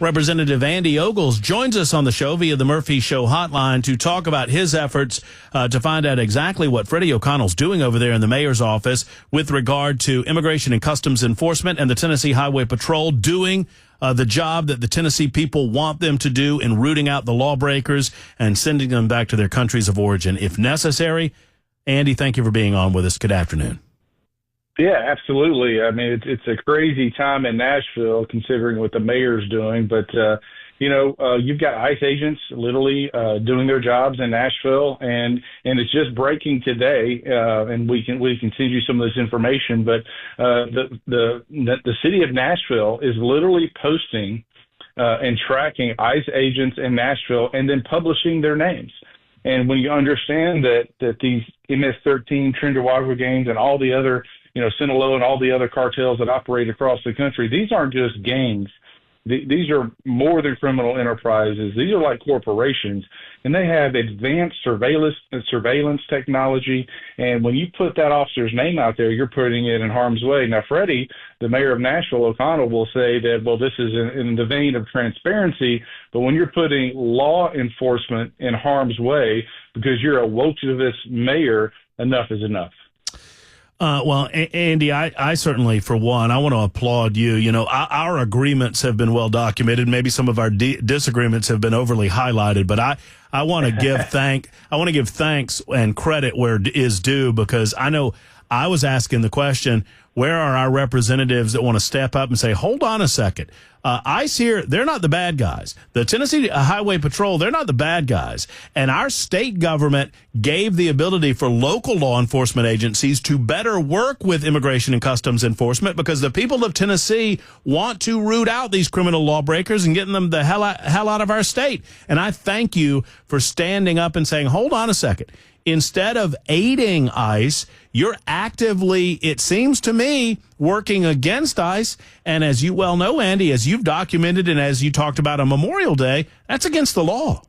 Representative Andy Ogles joins us on the show via the Murphy Show hotline to talk about his efforts to find out exactly what Freddie O'Connell's doing over there in the mayor's office with regard to Immigration and Customs Enforcement and the Tennessee Highway Patrol doing the job that the Tennessee people want them to do in rooting out the lawbreakers and sending them back to their countries of origin if necessary. Andy, thank you for being on with us. Good afternoon. Yeah, absolutely. I mean, it's a crazy time in Nashville considering what the mayor's doing, but you've got ICE agents literally doing their jobs in Nashville, and it's just breaking today. And we can send you some of this information, but the city of Nashville is literally posting and tracking ICE agents in Nashville and then publishing their names. And when you understand that these MS-13, Trinidad gangs, and all the other, Sinaloa and all the other cartels that operate across the country, these aren't just gangs. These are more than criminal enterprises. These are like corporations, and they have advanced surveillance technology. And when you put that officer's name out there, you're putting it in harm's way. Now, Freddie, the mayor of Nashville, O'Connell, will say that, well, this is in the vein of transparency. But when you're putting law enforcement in harm's way because you're a wokeist mayor, enough is enough. Well, Andy, I certainly, for one, I want to applaud you. Our agreements have been well documented. Maybe some of our disagreements have been overly highlighted, but I want to give thanks and credit where it is due, because I know I was asking the question, where are our representatives that want to step up and say, hold on a second. ICE here, they're not the bad guys. The Tennessee Highway Patrol, they're not the bad guys. And our state government gave the ability for local law enforcement agencies to better work with Immigration and Customs Enforcement because the people of Tennessee want to root out these criminal lawbreakers and getting them the hell out of our state. And I thank you for standing up and saying, hold on a second. Instead of aiding ICE, you're actively, it seems to me, working against ICE. And as you well know, Andy, as you've documented and as you talked about on Memorial Day, that's against the law.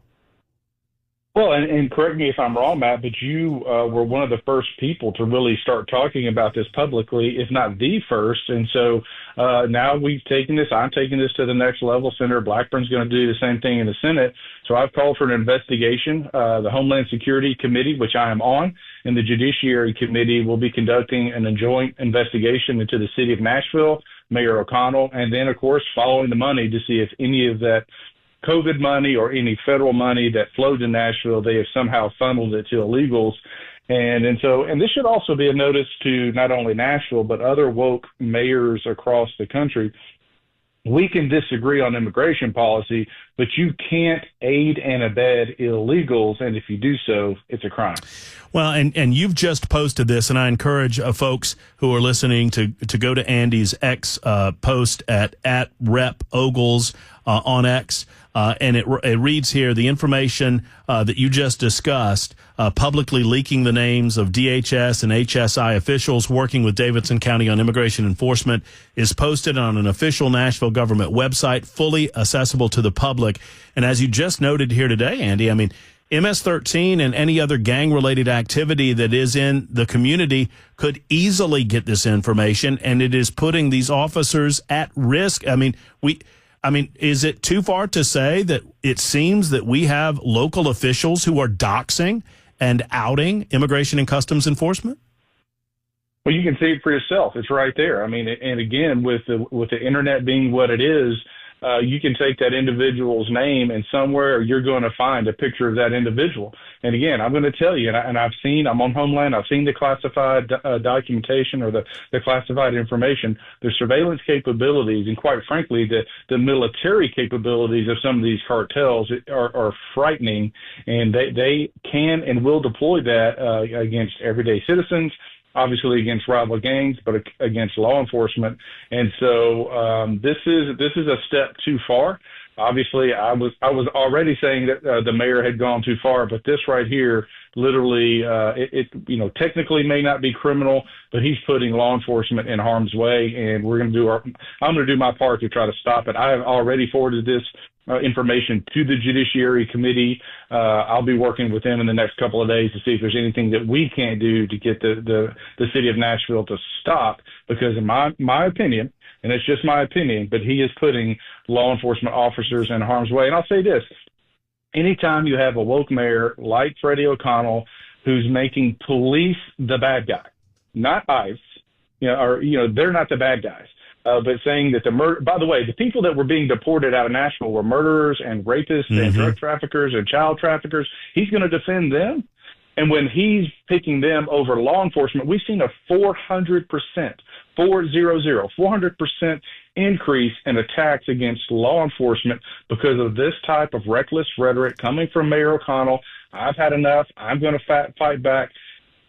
Well, and correct me if I'm wrong, Matt, but you were one of the first people to really start talking about this publicly, if not the first. And so now I'm taking this to the next level. Senator Blackburn's going to do the same thing in the Senate. So I've called for an investigation. The Homeland Security Committee, which I am on, and the Judiciary Committee will be conducting a joint investigation into the city of Nashville, Mayor O'Connell, and then, of course, following the money to see if any of that COVID money or any federal money that flowed to Nashville, they have somehow funneled it to illegals. And this should also be a notice to not only Nashville, but other woke mayors across the country. We can disagree on immigration policy, but you can't aid and abet illegals. And if you do so, it's a crime. Well, and you've just posted this, and I encourage folks who are listening to go to Andy's X post at Rep Ogles on X. And it reads here, the information that you just discussed, publicly leaking the names of DHS and HSI officials working with Davidson County on immigration enforcement, is posted on an official Nashville government website, fully accessible to the public. And as you just noted here today, Andy, I mean, MS-13 and any other gang-related activity that is in the community could easily get this information, and it is putting these officers at risk. I mean, is it too far to say that it seems that we have local officials who are doxing and outing Immigration and Customs Enforcement? Well, you can see it for yourself. It's right there. I mean, and again, with the internet being what it is, you can take that individual's name and somewhere you're going to find a picture of that individual. And again, I'm going to tell you, and I'm on Homeland, I've seen the classified documentation or the classified information, the surveillance capabilities, and quite frankly, the military capabilities of some of these cartels are frightening, and they can and will deploy that against everyday citizens, obviously against rival gangs, but against law enforcement. And so this is a step too far. Obviously, I was already saying that the mayor had gone too far, but this right here literally, technically may not be criminal, but he's putting law enforcement in harm's way, and I'm going to do my part to try to stop it. I have already forwarded this information to the Judiciary Committee. I'll be working with them in the next couple of days to see if there's anything that we can't do to get the city of Nashville to stop, because in my opinion, and it's just my opinion, but he is putting law enforcement officers in harm's way. And I'll say this, anytime you have a woke mayor like Freddie O'Connell, who's making police the bad guy, not ICE, they're not the bad guys. But saying that by the way, the people that were being deported out of Nashville were murderers and rapists and drug traffickers and child traffickers. He's going to defend them. And when he's picking them over law enforcement, we've seen a 400% increase in attacks against law enforcement because of this type of reckless rhetoric coming from Mayor O'Connell. I've had enough. I'm going to fight back.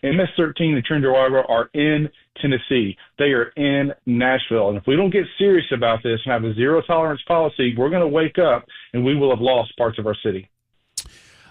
MS-13 and Trinidad are in Tennessee. They are in Nashville. And if we don't get serious about this and have a zero-tolerance policy, we're going to wake up and we will have lost parts of our city.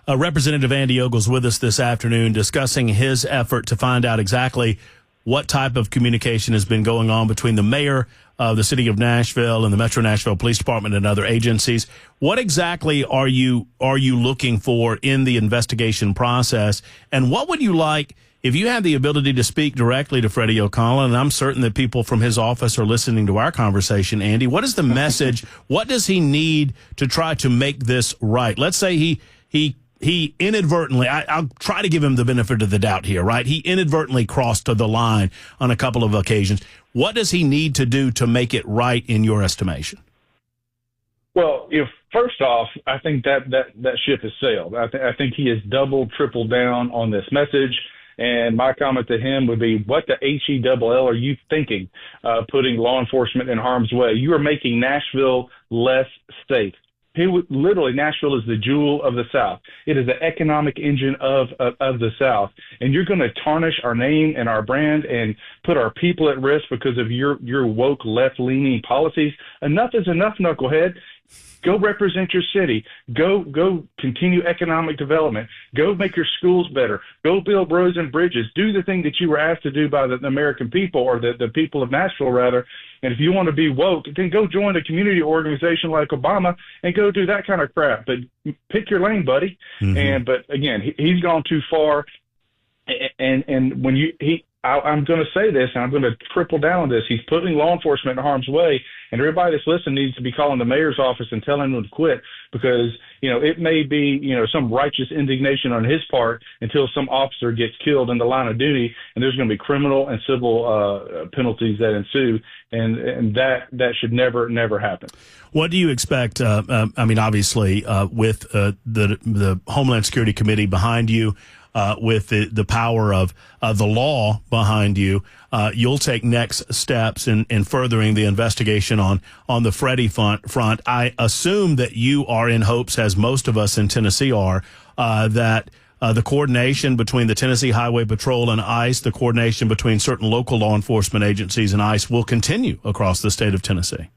Representative Andy Ogles with us this afternoon discussing his effort to find out exactly what type of communication has been going on between the mayor of the city of Nashville and the Metro Nashville Police Department and other agencies. What exactly are you looking for in the investigation process? And what would you like if you had the ability to speak directly to Freddie O'Connell? And I'm certain that people from his office are listening to our conversation, Andy. What is the message? What does he need to try to make this right? Let's say he inadvertently, I'll try to give him the benefit of the doubt here, right? He inadvertently crossed the line on a couple of occasions. What does he need to do to make it right in your estimation? Well, first off, I think that ship has sailed. I think he has doubled, tripled down on this message. And my comment to him would be, what the HELL are you thinking, putting law enforcement in harm's way? You are making Nashville less safe. Literally, Nashville is the jewel of the South. It is the economic engine of the South. And you're going to tarnish our name and our brand and put our people at risk because of your woke left-leaning policies. Enough is enough, knucklehead. Go represent your city. Go continue economic development. Go make your schools better. Go build roads and bridges. Do the thing that you were asked to do by the American people, or the people of Nashville, rather. And if you want to be woke, then go join a community organization like Obama and go do that kind of crap. But pick your lane, buddy. Mm-hmm. But again, he's gone too far. And when I'm going to say this, and I'm going to triple down on this. He's putting law enforcement in harm's way, and everybody that's listening needs to be calling the mayor's office and telling him to quit, because, it may be, some righteous indignation on his part until some officer gets killed in the line of duty, and there's going to be criminal and civil penalties that ensue, and that should never happen. What do you expect? Obviously, with the Homeland Security Committee behind you, with the power of the law behind you, you'll take next steps in furthering the investigation on the Freddie front. I assume that you are in hopes, as most of us in Tennessee are, that the coordination between the Tennessee Highway Patrol and ICE, the coordination between certain local law enforcement agencies and ICE will continue across the state of Tennessee.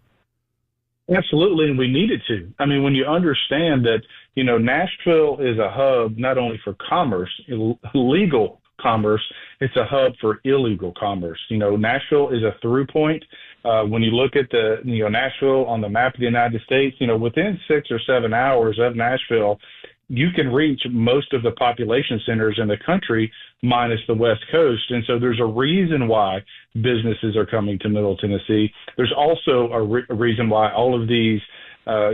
Absolutely, and we need it to. When you understand that, Nashville is a hub not only for commerce, legal commerce, it's a hub for illegal commerce. Nashville is a through point. When you look at Nashville on the map of the United States, within 6 or 7 hours of Nashville, you can reach most of the population centers in the country minus the West Coast. And so there's a reason why businesses are coming to Middle Tennessee. There's also a reason why all of these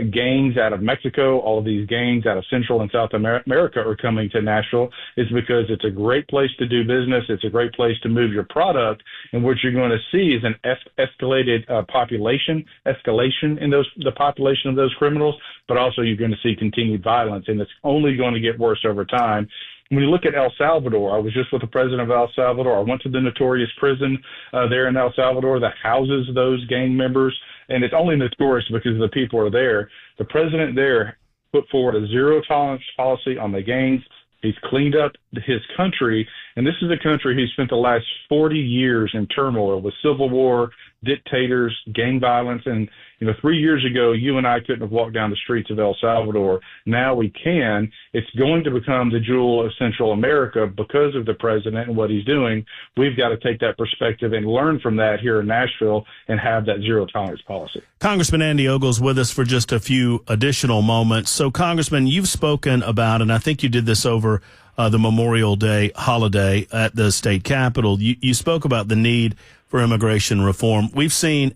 gangs out of Mexico, all of these gangs out of Central and South America are coming to Nashville, is because it's a great place to do business. It's a great place to move your product. And what you're going to see is an escalated escalation in the population of those criminals, but also you're going to see continued violence, and it's only going to get worse over time. When you look at El Salvador, I was just with the president of El Salvador. I went to the notorious prison there in El Salvador that houses those gang members, and it's only notorious because the people are there. The president there put forward a zero-tolerance policy on the gangs. He's cleaned up his country, and this is a country he spent the last 40 years in turmoil with civil war, dictators, gang violence, and 3 years ago, you and I couldn't have walked down the streets of El Salvador. Now we can. It's going to become the jewel of Central America because of the president and what he's doing. We've got to take that perspective and learn from that here in Nashville and have that zero tolerance policy. Congressman Andy Ogles with us for just a few additional moments. So, Congressman, you've spoken about, and I think you did this over the Memorial Day holiday at the state capitol, you spoke about the need for immigration reform. We've seen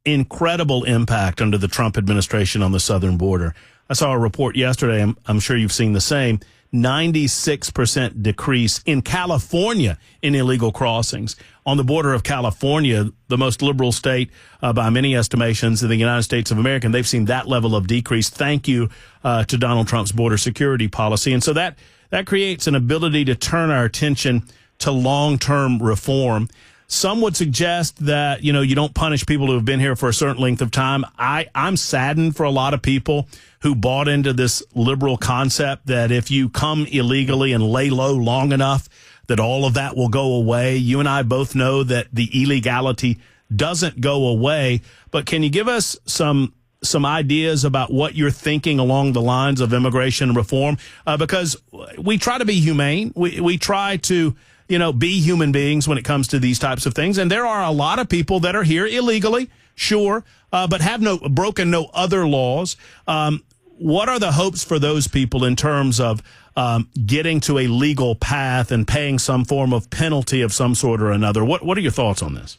incredible impact under the Trump administration on the southern border. I saw a report yesterday, I'm sure you've seen the same, 96% decrease in California in illegal crossings. On the border of California, the most liberal state by many estimations in the United States of America, they've seen that level of decrease. Thank you to Donald Trump's border security policy. And so that creates an ability to turn our attention to long-term reform. Some would suggest that, you don't punish people who have been here for a certain length of time. I'm saddened for a lot of people who bought into this liberal concept that if you come illegally and lay low long enough, that all of that will go away. You and I both know that the illegality doesn't go away. But can you give us some ideas about what you're thinking along the lines of immigration reform? Because we try to be humane. We try to be human beings when it comes to these types of things. And there are a lot of people that are here illegally, sure, but have broken no other laws. What are the hopes for those people in terms of getting to a legal path and paying some form of penalty of some sort or another? What are your thoughts on this?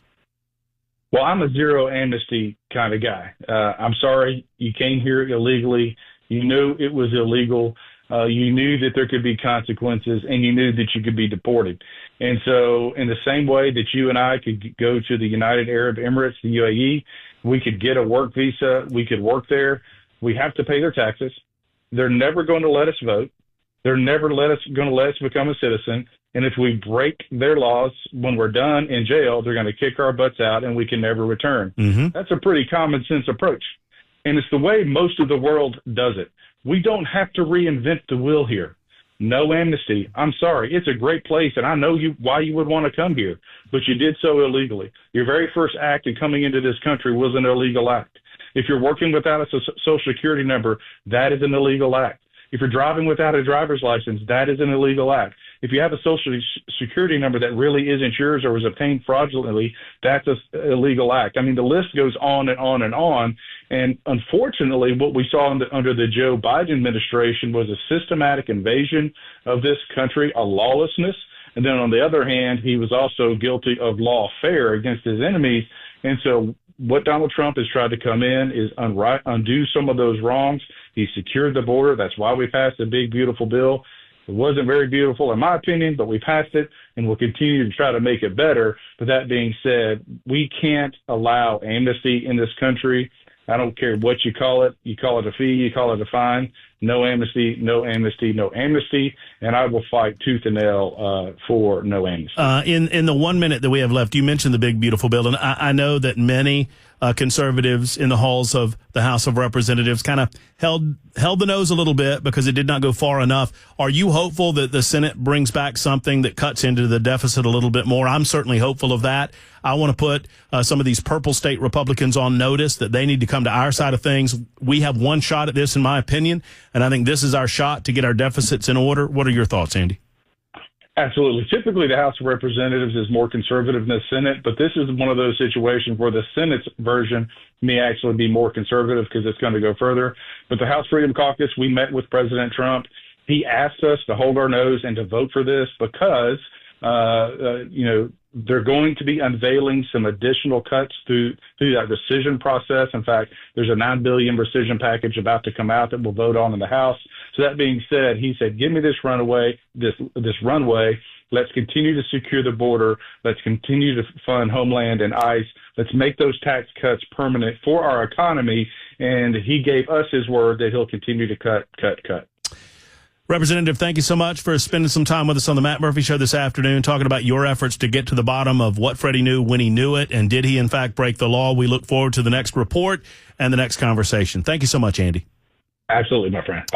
Well, I'm a zero amnesty kind of guy. I'm sorry you came here illegally. You knew it was illegal. You knew that there could be consequences, and you knew that you could be deported. And so in the same way that you and I could go to the United Arab Emirates, the UAE, we could get a work visa, we could work there. We have to pay their taxes. They're never going to let us vote. They're never going to let us become a citizen. And if we break their laws when we're done in jail, they're going to kick our butts out and we can never return. Mm-hmm. That's a pretty common sense approach. And it's the way most of the world does it. We don't have to reinvent the wheel here. No amnesty. I'm sorry. It's a great place, and I know why you would want to come here, but you did so illegally. Your very first act in coming into this country was an illegal act. If you're working without a social security number, that is an illegal act. If you're driving without a driver's license, that is an illegal act. If you have a social security number that really isn't yours or was obtained fraudulently, that's an illegal act. I mean, the list goes on and on and on. And unfortunately, what we saw under the Joe Biden administration was a systematic invasion of this country, a lawlessness. And then on the other hand, he was also guilty of lawfare against his enemies. And so what Donald Trump has tried to come in is undo some of those wrongs. He secured the border. That's why we passed a big, beautiful bill. It wasn't very beautiful, in my opinion, but we passed it, and we'll continue to try to make it better. But that being said, we can't allow amnesty in this country. I don't care what you call it. You call it a fee, you call it a fine. No amnesty, no amnesty, no amnesty. And I will fight tooth and nail for no amnesty. In the 1 minute that we have left, you mentioned the big, beautiful bill. And I know that many conservatives in the halls of the House of Representatives kind of held the nose a little bit because it did not go far enough. Are you hopeful that the Senate brings back something that cuts into the deficit a little bit more? I'm certainly hopeful of that. I want to put some of these purple state Republicans on notice that they need to come to our side of things. We have one shot at this, in my opinion, and I think this is our shot to get our deficits in order. What are your thoughts, Andy? Absolutely. Typically, the House of Representatives is more conservative than the Senate, but this is one of those situations where the Senate's version may actually be more conservative because it's going to go further. But the House Freedom Caucus, we met with President Trump. He asked us to hold our nose and to vote for this because, they're going to be unveiling some additional cuts through that rescission process. In fact, there's a $9 billion rescission package about to come out that we'll vote on in the House. So that being said, he said, give me this runway. Let's continue to secure the border. Let's continue to fund Homeland and ICE. Let's make those tax cuts permanent for our economy. And he gave us his word that he'll continue to cut. Representative, thank you so much for spending some time with us on the Matt Murphy Show this afternoon, talking about your efforts to get to the bottom of what Freddie knew when he knew it, and did he, in fact, break the law. We look forward to the next report and the next conversation. Thank you so much, Andy. Absolutely, my friend.